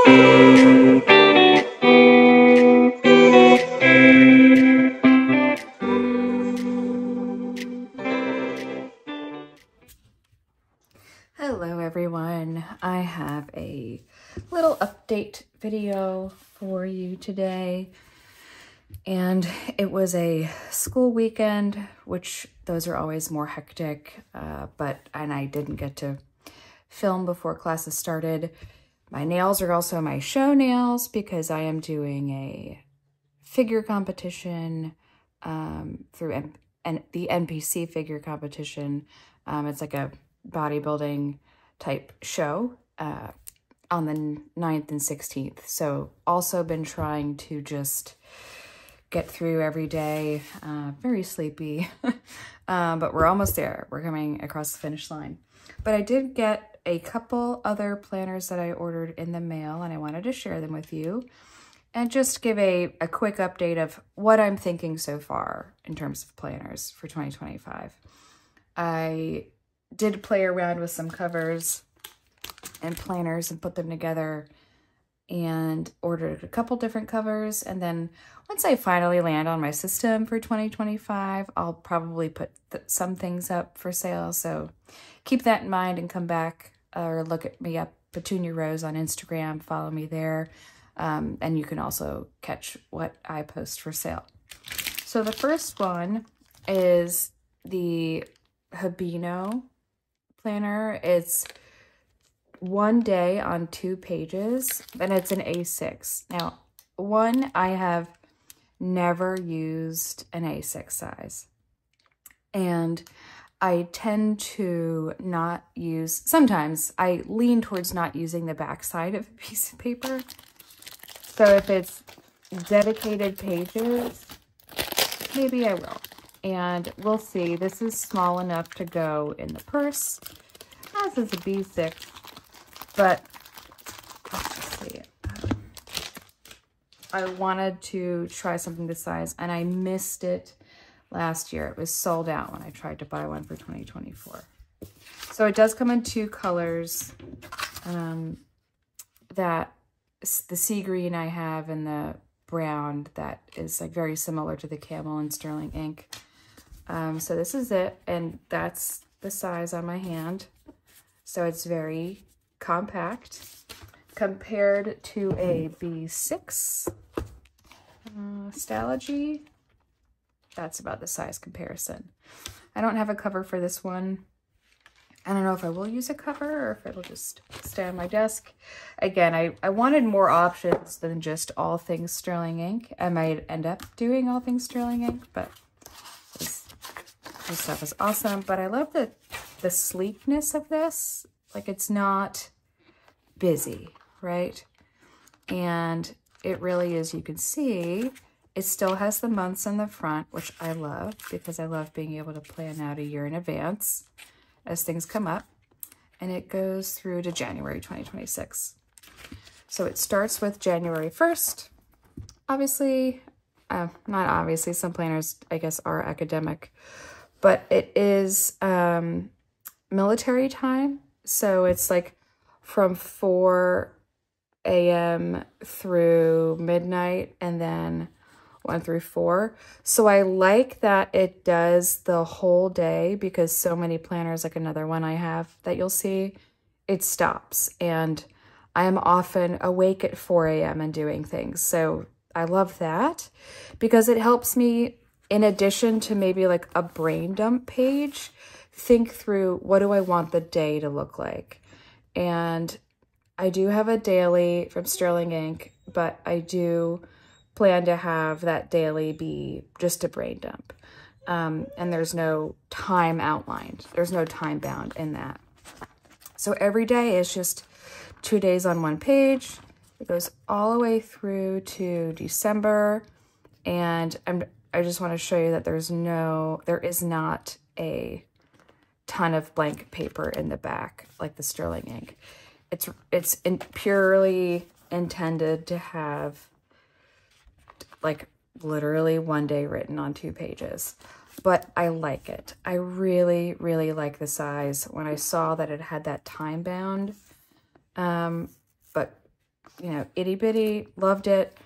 Hello everyone, I have a little update video for you today, and it was a school weekend, which those are always more hectic, and I didn't get to film before classes started. My nails are also my show nails because I am doing a figure competition through the NPC figure competition. It's like a bodybuilding type show on the 9th and 16th. So also been trying to just get through every day. Very sleepy, but we're almost there. We're coming across the finish line. But I did get a couple other planners that I ordered in the mail, and I wanted to share them with you and just give a quick update of what I'm thinking so far in terms of planners for 2025. I did play around with some covers and planners and put them together and ordered a couple different covers. And then once I finally land on my system for 2025, I'll probably put some things up for sale. So keep that in mind and come back or look at me up, Petunia Rose on Instagram, follow me there. And you can also catch what I post for sale. So the first one is the Hino Planner. It's 1 day on 2 pages, and it's an A6. Now, I have never used an A6 size, and I tend to not use, sometimes I lean towards not using the back side of a piece of paper. So if it's dedicated pages, maybe I will. And we'll see. This is small enough to go in the purse, as is a B6, but let's see. I wanted to try something this size, and I missed it last year. It was sold out when I tried to buy one for 2024. So it does come in 2 colors, that the sea green I have and the brown that is like very similar to the camel and sterling ink. So this is it, and that's the size on my hand. So it's very compact compared to a B6 Stalogy. That's about the size comparison. I don't have a cover for this one. I don't know if I will use a cover or if it'll just stay on my desk. Again, I wanted more options than just all things sterling ink. I might end up doing all things sterling ink, but this stuff is awesome. But I love the sleekness of this. Like, it's not busy, right? And it really is, you can see, it still has the months in the front, which I love because I love being able to plan out a year in advance as things come up. And it goes through to January 2026. So it starts with January 1st. Obviously, not obviously, some planners, I guess, are academic, but it is military time. So it's like from 4 a.m. through midnight and then 1 through 4. So I like that it does the whole day, because so many planners, like another one I have that you'll see, it stops. And I am often awake at 4 a.m. and doing things. So I love that because it helps me, in addition to maybe like a brain dump page, think through what do I want the day to look like. And I do have a daily from Sterling Ink, but I do plan to have that daily be just a brain dump. And there's no time outlined. There's no time bound in that. So every day is just 2 days on 1 page. It goes all the way through to December. And I just want to show you that there is not a ton of blank paper in the back like the Sterling Ink. It's purely intended to have like literally 1 day written on 2 pages. But I like it. I really, really like the size when I saw that it had that time bound. But you know, itty bitty, loved it.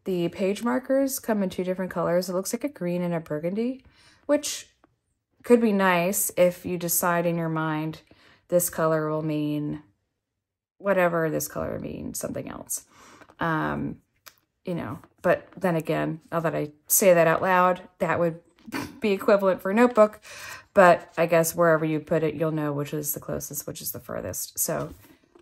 The page markers come in 2 different colors. It looks like a green and a burgundy, which could be nice if you decide in your mind this color will mean whatever this color means, something else. You know, but then again, now that I say that out loud, that would be equivalent for a notebook. But I guess wherever you put it, you'll know which is the closest, which is the furthest. So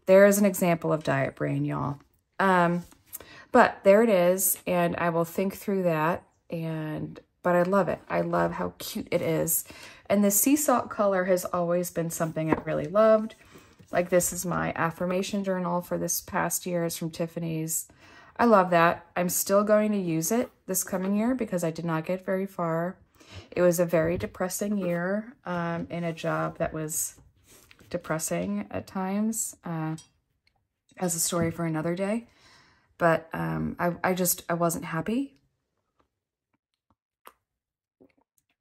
there is an example of diet brain, y'all. But there it is, and I will think through that. But I love it. I love how cute it is. And the sea salt color has always been something I really loved. Like, this is my affirmation journal for this past year. It's from Tiffany's. I love that. I'm still going to use it this coming year because I did not get very far. It was a very depressing year in a job that was depressing at times, as a story for another day. But I wasn't happy.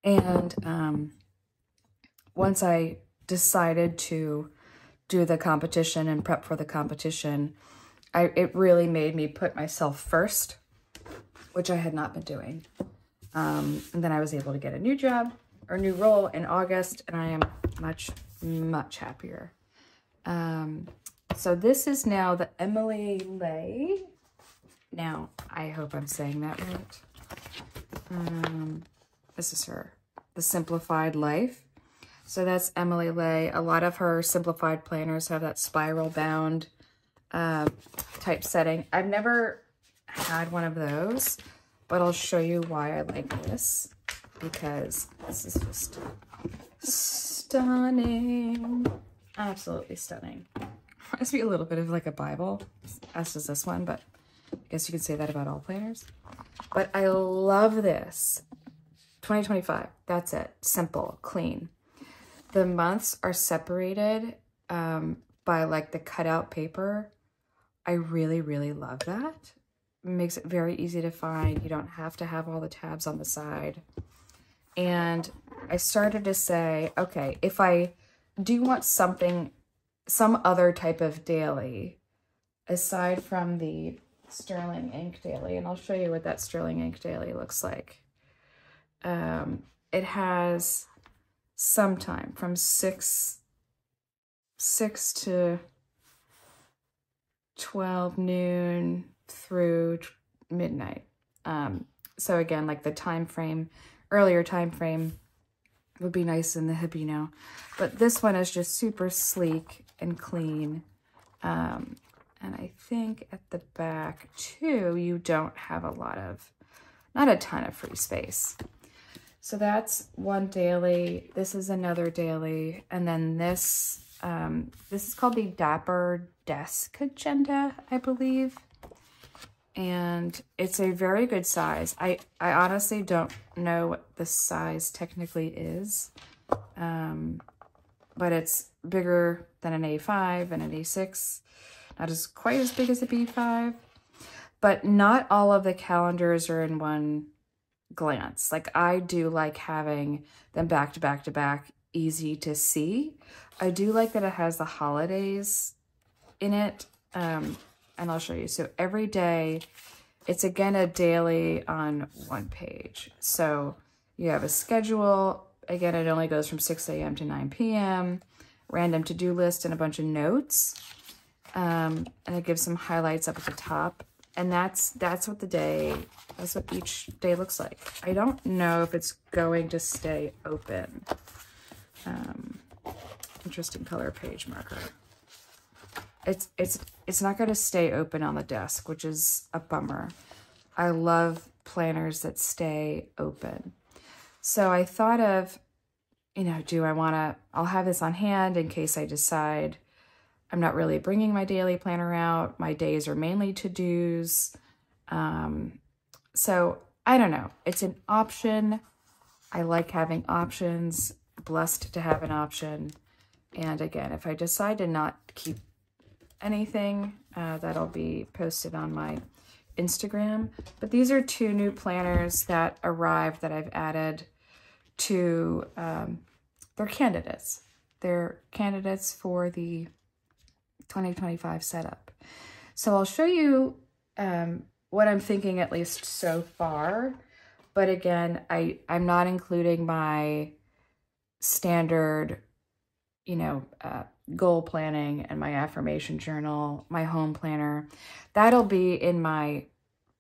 And once I decided to do the competition and prep for the competition, it really made me put myself first, which I had not been doing. And then I was able to get a new job or new role in August, and I am much, much happier. So this is now the Emily Lay. Now, I hope I'm saying that right. This is her, The Simplified Life. So that's Emily Lay. A lot of her simplified planners have that spiral bound type setting. I've never had one of those, but I'll show you why I like this, because this is just stunning. Absolutely stunning. Reminds me a little bit of like a Bible, as does this one, but I guess you could say that about all planners. But I love this. 2025, that's it. Simple, clean. The months are separated by like the cutout paper. I really, really love that. It makes it very easy to find. You don't have to have all the tabs on the side. And I started to say, okay, if I do want something, some other type of daily, aside from the Sterling Ink daily, and I'll show you what that Sterling Ink daily looks like. It has some time from 6 to 12 noon through midnight. So again, like the time frame, earlier time frame would be nice in the Hibino, but this one is just super sleek and clean. And I think at the back too, you don't have not a ton of free space. So that's one daily. This is another daily. And then this is called the Dapper Desk Agenda, I believe. And it's a very good size. I honestly don't know what the size technically is. But it's bigger than an A5 and an A6. Not as quite as big as a B5. But not all of the calendars are in one glance. Like, I do like having them back to back to back, easy to see. I do like that it has the holidays in it, and I'll show you. So every day, it's again a daily on one page. So you have a schedule. Again, it only goes from 6 a.m. to 9 p.m. Random to-do list and a bunch of notes, and it gives some highlights up at the top. And that's what each day looks like. I don't know if it's going to stay open. Interesting color page marker. It's not going to stay open on the desk, which is a bummer. I love planners that stay open. So I thought of, I'll have this on hand in case I decide I'm not really bringing my daily planner out. My days are mainly to-dos. So I don't know. It's an option. I like having options. Blessed to have an option. And again, if I decide to not keep anything, that'll be posted on my Instagram. But these are 2 new planners that arrived that I've added to, they're candidates. They're candidates for the 2025 setup. So I'll show you what I'm thinking, at least so far. But again, I'm not including my standard, you know, goal planning and my affirmation journal, my home planner. That'll be in my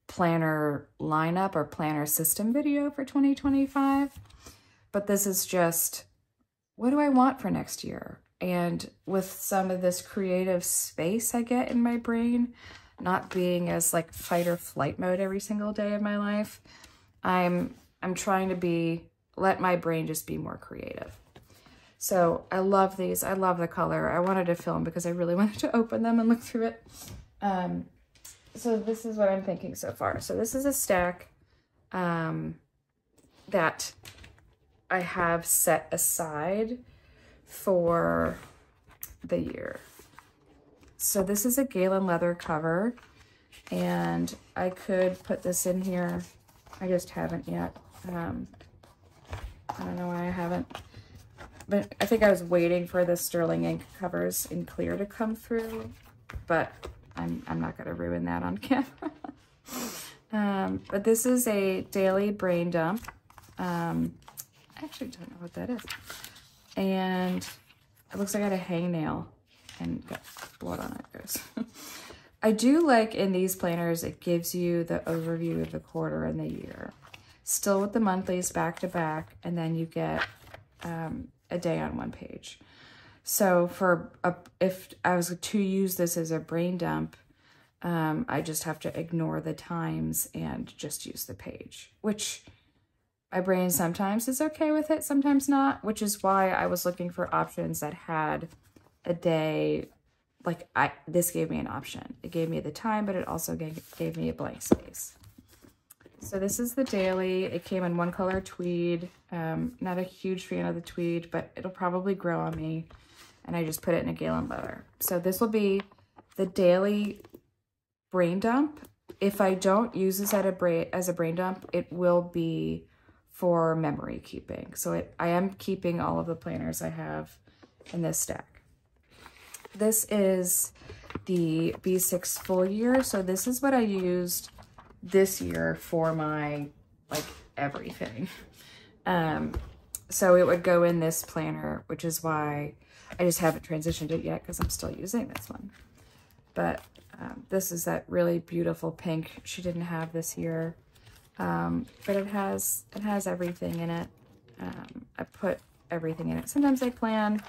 planner lineup or planner system video for 2025. But this is just, what do I want for next year? And with some of this creative space I get in my brain, not being as like fight or flight mode every single day of my life, I'm trying to let my brain just be more creative. So I love these. I love the color. I wanted to film because I really wanted to open them and look through it. So this is what I'm thinking so far. So this is a stack that I have set aside for the year. So this is a Galen leather cover, and I could put this in here. I just haven't yet. I don't know why I haven't, but I think I was waiting for the sterling ink covers in clear to come through, but I'm not going to ruin that on camera. But this is a daily brain dump. I actually don't know what that is. And it looks like I had a hangnail and got blood on it. I do like in these planners, it gives you the overview of the quarter and the year. Still with the monthlies back to back, and then you get a day on one page. So if I was to use this as a brain dump, I just have to ignore the times and just use the page, which my brain sometimes is okay with it, sometimes not, which is why I was looking for options that had a day. Like this gave me an option. It gave me the time, but it also gave me a blank space. So this is the daily. It came in one color tweed. Not a huge fan of the tweed, but it'll probably grow on me. And I just put it in a Galen leather. So this will be the daily brain dump. If I don't use this as a brain dump, it will be for memory keeping. So I am keeping all of the planners I have in this stack. This is the B6 full year. So this is what I used this year for my, like, everything. So it would go in this planner, which is why I just haven't transitioned it yet because I'm still using this one. But this is that really beautiful pink she didn't have this year. But it has everything in it. I put everything in it. Sometimes I plan.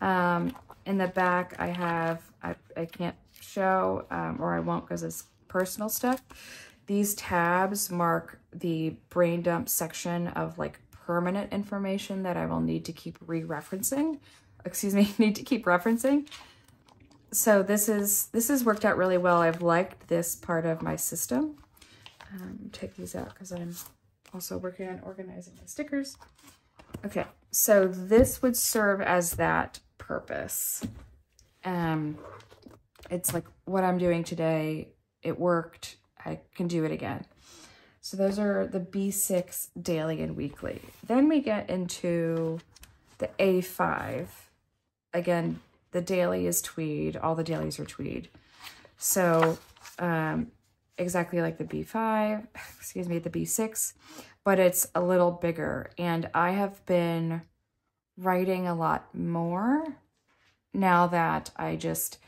In the back I have, I can't show, or I won't because it's personal stuff. These tabs mark the brain dump section of like permanent information that I will need to keep referencing. So this has worked out really well. I've liked this part of my system. Take these out because I'm also working on organizing my stickers. Okay, so this would serve as that purpose. It's like what I'm doing today. It worked. I can do it again. So those are the B6 daily and weekly. Then we get into the A5. Again, the daily is tweed. All the dailies are tweed. So exactly like the B5, excuse me, the B6, but it's a little bigger. And I have been writing a lot more now that I just,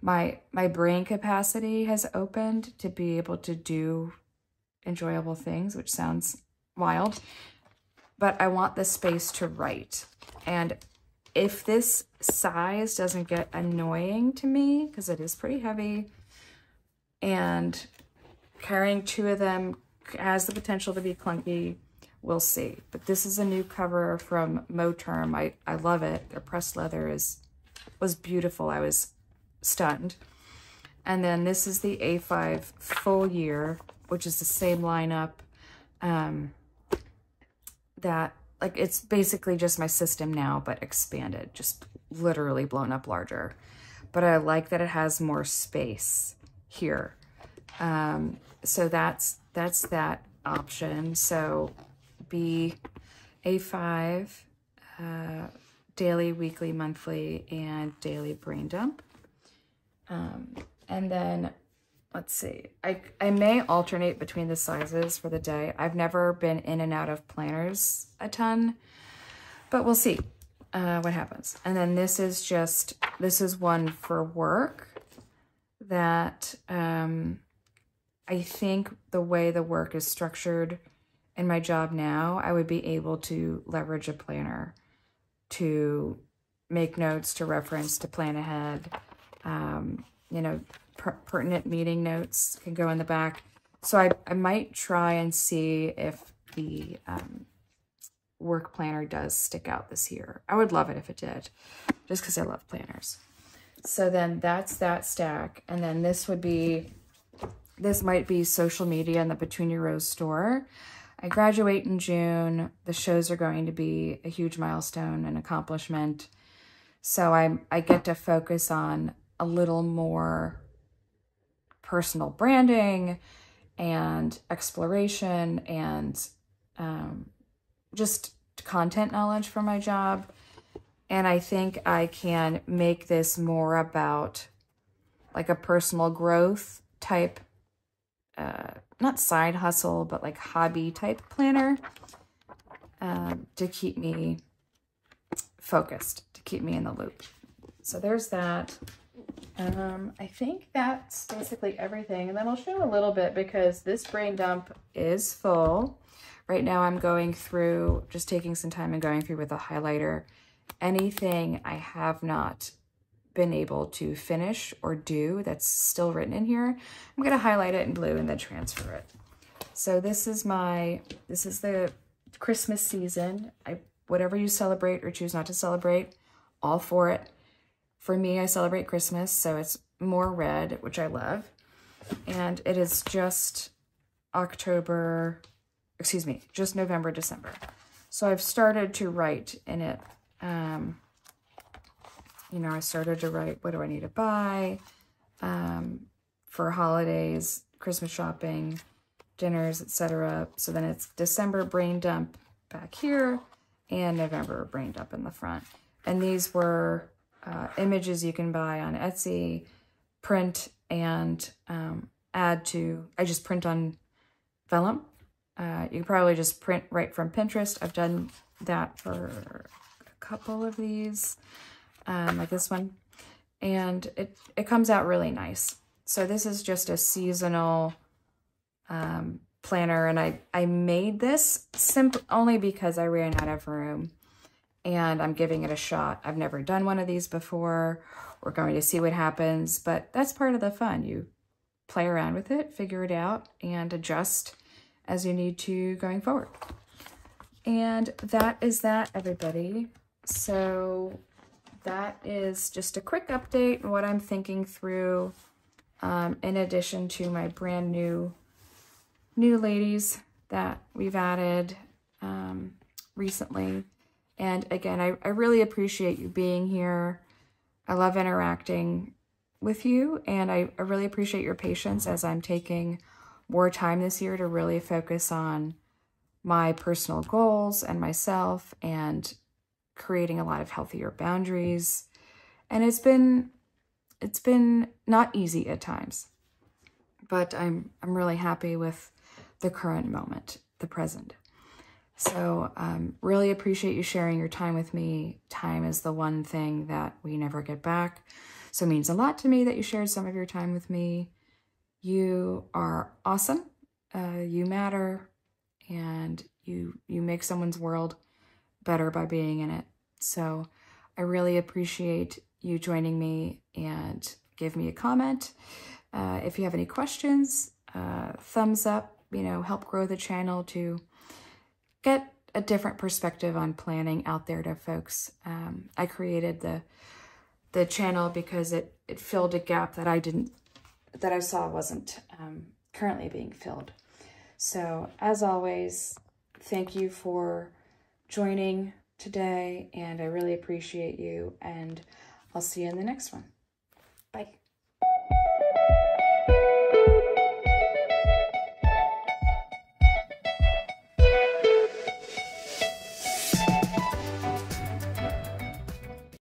my brain capacity has opened to be able to do enjoyable things, which sounds wild, but I want the space to write. And if this size doesn't get annoying to me, because it is pretty heavy, and carrying two of them has the potential to be clunky, we'll see. But this is a new cover from Moterm. I love it. Their pressed leather was beautiful. I was stunned. And then this is the A5 full year, which is the same lineup. That, like, it's basically just my system now, but expanded, just literally blown up larger. But I like that it has more space here. So that's that option. So A5, daily, weekly, monthly, and daily brain dump. And then let's see. I may alternate between the sizes for the day. I've never been in and out of planners a ton, but we'll see what happens. And then this is one for work that I think the way the work is structured in my job now, I would be able to leverage a planner to make notes, to reference, to plan ahead. You know, pertinent meeting notes can go in the back. So I might try and see if the work planner does stick out this year. I would love it if it did, just because I love planners. So then that's that stack. And then this might be social media in the Between Your Rows store. I graduate in June. The shows are going to be a huge milestone and accomplishment. So I get to focus on a little more personal branding and exploration and just content knowledge for my job. And I think I can make this more about like a personal growth type, not side hustle, but like hobby type planner to keep me focused, to keep me in the loop. So there's that. I think that's basically everything. And then I'll show a little bit because this brain dump is full. Right now I'm going through, just taking some time and going through with a highlighter, anything I have not been able to finish or do that's still written in here. I'm going to highlight it in blue and then transfer it. So this is the Christmas season. Whatever you celebrate or choose not to celebrate, all for it. For me, I celebrate Christmas, so it's more red, which I love. And it is just just November, December. So I've started to write in it. You know, I started to write, what do I need to buy for holidays, Christmas shopping, dinners, etc. So then it's December brain dump back here and November brain dump in the front. And these were images you can buy on Etsy, print, and add to, I just print on vellum. You can probably just print right from Pinterest. I've done that for a couple of these, like this one, and it comes out really nice. So this is just a seasonal planner, and I made this only because I ran out of room. And I'm giving it a shot. I've never done one of these before. We're going to see what happens, but that's part of the fun. You play around with it, figure it out, and adjust as you need to going forward. And that is that, everybody. So that is just a quick update on what I'm thinking through, in addition to my brand new ladies that we've added recently. And again, I really appreciate you being here. I love interacting with you, and I really appreciate your patience as I'm taking more time this year to really focus on my personal goals and myself and creating a lot of healthier boundaries. And it's been not easy at times, but I'm really happy with the current moment, the present. So really appreciate you sharing your time with me. Time is the one thing that we never get back. So it means a lot to me that you shared some of your time with me. You are awesome. You matter, and you make someone's world better by being in it. So I really appreciate you joining me, and give me a comment. If you have any questions, thumbs up, help grow the channel to get a different perspective on planning out there to folks. I created the channel because it filled a gap that I saw wasn't currently being filled. So as always, thank you for joining today, and I really appreciate you, and I'll see you in the next one. Bye.